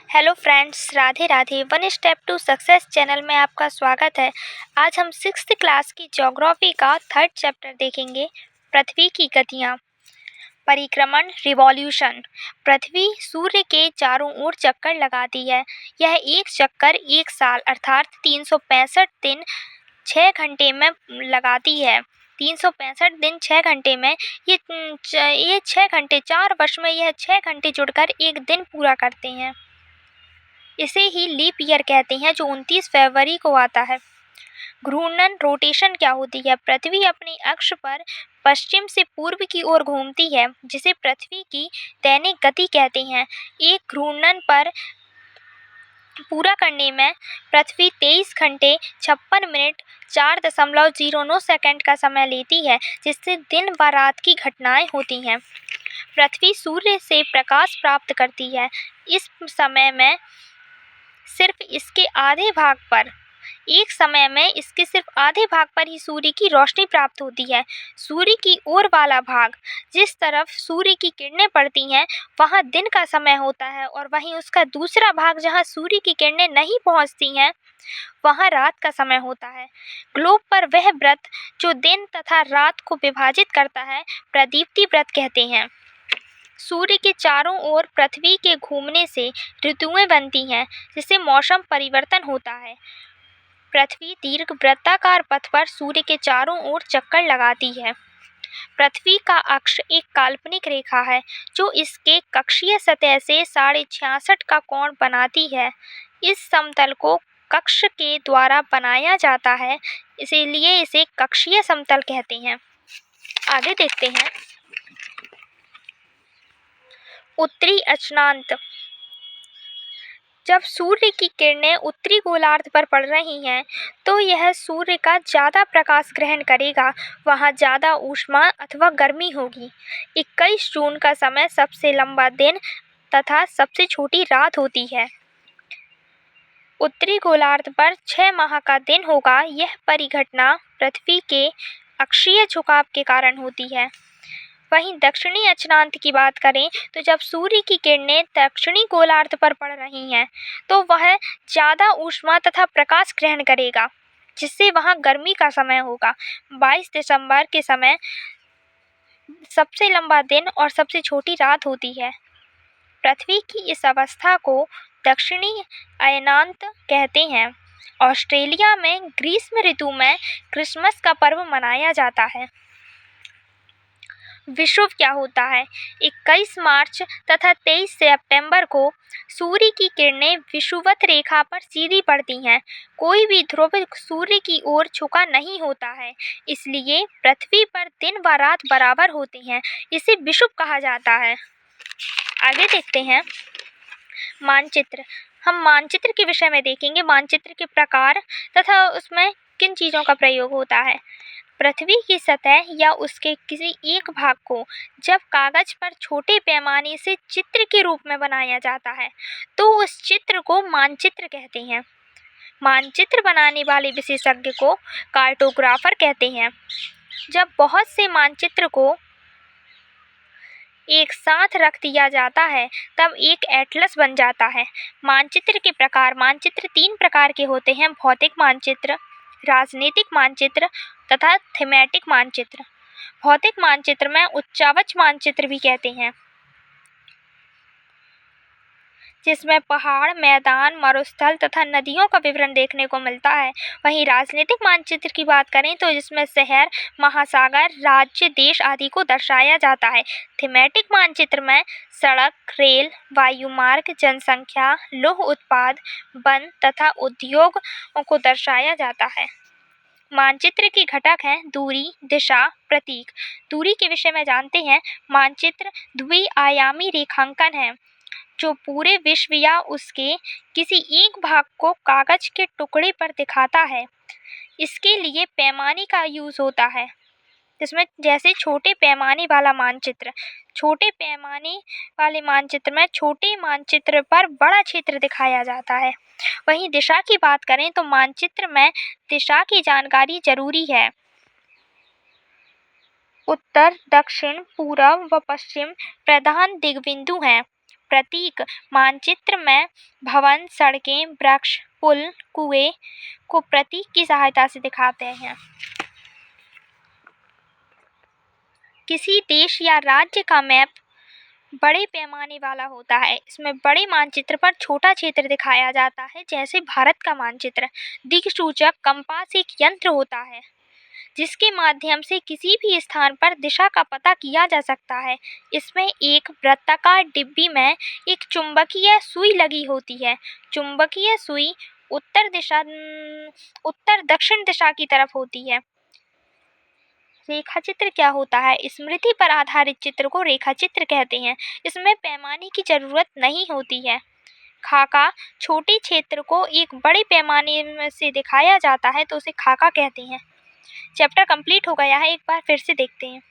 Hello friends, Radhe Radhe. One step to success channel में आपका स्वागत है। आज हम 6th क्लास की ज्योग्राफी का 3rd चैप्टर देखेंगे, पृथ्वी की गतियाँ। परिक्रमण रिवॉल्यूशन। पृथ्वी सूर्य के चारों ओर चक्कर लगाती है। यह एक चक्कर 1 साल अर्थात 365 दिन 6 घंटे में लगाती है। 365 दिन 6 घंटे में ये 6 घंटे 4 वर्ष में यह 6 घंटे जुड़कर एक दिन पूरा करते हैं। इसे ही लीप ईयर कहते हैं, जो 29 फरवरी को आता है। घूर्णन रोटेशन क्या होती है? पृथ्वी अपने अक्ष पर पश्चिम से पूर्व की ओर घूमती है, जिसे पृथ्वी की दैनिक गति कहते हैं। एक घूर्णन पर पूरा करने में पृथ्वी 23 घंटे 56 मिनट 4.09 सेकंड का समय लेती है, जिससे दिन व रात की घटनाएं होती हैं। पृथ्वी सूर्य से प्रकाश प्राप्त करती है। इस समय में सिर्फ इसके आधे भाग पर ही सूर्य की रोशनी प्राप्त होती है। सूर्य की ओर वाला भाग, जिस तरफ सूर्य की किरणें पड़ती हैं, वहाँ दिन का समय होता है, और वहीं उसका दूसरा भाग, जहाँ सूर्य की किरणें नहीं पहुँचती हैं, वहाँ रात का समय होता है। ग्लोब पर वह वृत्त जो दिन तथा रात को विभाजित करता है, प्रदीप्ति वृत्त कहते हैं। सूर्य के चारों ओर पृथ्वी के घूमने से ऋतुएं बनती हैं, जिससे मौसम परिवर्तन होता है। पृथ्वी दीर्घ वृत्ताकार पथ पर सूर्य के चारों ओर चक्कर लगाती है। पृथ्वी का अक्ष एक काल्पनिक रेखा है, जो इसके कक्षीय सतह से 66.5 का कोण बनाती है। इस समतल को कक्ष के द्वारा बनाया जाता है, इसीलिए इसे कक्षीय समतल कहते हैं। आगे देखते हैं। उत्तरी अक्षांश। जब सूर्य की किरणें उत्तरी गोलार्ध पर पड़ रही हैं, तो यह सूर्य का ज़्यादा प्रकाश ग्रहण करेगा, वहाँ ज़्यादा ऊष्मा अथवा गर्मी होगी। 21 जून का समय सबसे लंबा दिन तथा सबसे छोटी रात होती है। उत्तरी गोलार्ध पर 6 माह का दिन होगा। यह परिघटना पृथ्वी के अक्षीय झुकाव के कारण होती है। वहीं दक्षिणी अक्षांश की बात करें, तो जब सूर्य की किरणें दक्षिणी गोलार्ध पर पड़ रही हैं, तो वह ज़्यादा ऊष्मा तथा प्रकाश ग्रहण करेगा, जिससे वहाँ गर्मी का समय होगा। 22 दिसंबर के समय सबसे लंबा दिन और सबसे छोटी रात होती है। पृथ्वी की इस अवस्था को दक्षिणी अयनांत कहते हैं। ऑस्ट्रेलिया में ग्रीष्म ऋतु में क्रिसमस का पर्व मनाया जाता है। विषुव क्या होता है? 21 मार्च तथा 23 सितंबर को सूर्य की किरणें विषुवत रेखा पर सीधी पड़ती हैं। कोई भी ध्रुव सूर्य की ओर झुका नहीं होता है, इसलिए पृथ्वी पर दिन व रात बराबर होते हैं। इसे विषुव कहा जाता है। आगे देखते हैं। मानचित्र। हम मानचित्र के विषय में देखेंगे। मानचित्र के प्रकार तथा उसमें किन चीज़ों का प्रयोग होता है। पृथ्वी की सतह या उसके किसी एक भाग को जब कागज पर छोटे पैमाने से चित्र के रूप में बनाया जाता है, तो उस चित्र को मानचित्र कहते हैं। मानचित्र बनाने वाले विशेषज्ञ को कार्टोग्राफर कहते हैं। जब बहुत से मानचित्र को एक साथ रख दिया जाता है, तब एक एटलस बन जाता है। मानचित्र के प्रकार। मानचित्र 3 प्रकार के होते हैं: भौतिक मानचित्र, राजनीतिक मानचित्र तथा थीमेटिक मानचित्र। भौतिक मानचित्र में उच्चावच मानचित्र भी कहते हैं, जिसमें पहाड़, मैदान, मरुस्थल तथा नदियों का विवरण देखने को मिलता है। वहीं राजनीतिक मानचित्र की बात करें, तो जिसमें शहर, महासागर, राज्य, देश आदि को दर्शाया जाता है। थीमेटिक मानचित्र में सड़क, रेल, वायुमार्ग, जनसंख्या, लौह उत्पाद, वन तथा उद्योग को दर्शाया जाता है। मानचित्र के घटक हैं दूरी, दिशा, प्रतीक। दूरी के विषय में जानते हैं। मानचित्र द्विआयामी रेखांकन है, जो पूरे विश्व या उसके किसी एक भाग को कागज के टुकड़े पर दिखाता है। इसके लिए पैमाने का यूज़ होता है, जिसमें जैसे छोटे पैमाने वाला मानचित्र। छोटे पैमाने वाले मानचित्र में छोटे मानचित्र पर बड़ा क्षेत्र दिखाया जाता है। वहीं दिशा की बात करें, तो मानचित्र में दिशा की जानकारी जरूरी है। उत्तर, दक्षिण, पूर्व व पश्चिम प्रधान दिग्बिंदु हैं। प्रतीक मानचित्र में भवन, सड़कें, वृक्ष, पुल, कुएं को प्रतीक की सहायता से दिखाते हैं। किसी देश या राज्य का मैप बड़े पैमाने वाला होता है। इसमें बड़े मानचित्र पर छोटा क्षेत्र दिखाया जाता है। जैसे भारत का मानचित्र। दिक्सूचक कंपास एक यंत्र होता है जिसके माध्यम से किसी भी स्थान पर दिशा का पता किया जा सकता है। इसमें एक वृत्ताकार डिब्बी में एक चुंबकीय सुई लगी होती है। चुंबकीय सुई उत्तर दक्षिण दिशा की तरफ होती है। रेखा चित्र क्या होता है? स्मृति पर आधारित चित्र को रेखा चित्र कहते हैं। इसमें पैमाने की जरूरत नहीं होती है। खाका छोटे क्षेत्र को एक बड़े पैमाने में से दिखाया जाता है तो उसे खाका कहते हैं। चैप्टर कंप्लीट हो गया है, एक बार फिर से देखते हैं।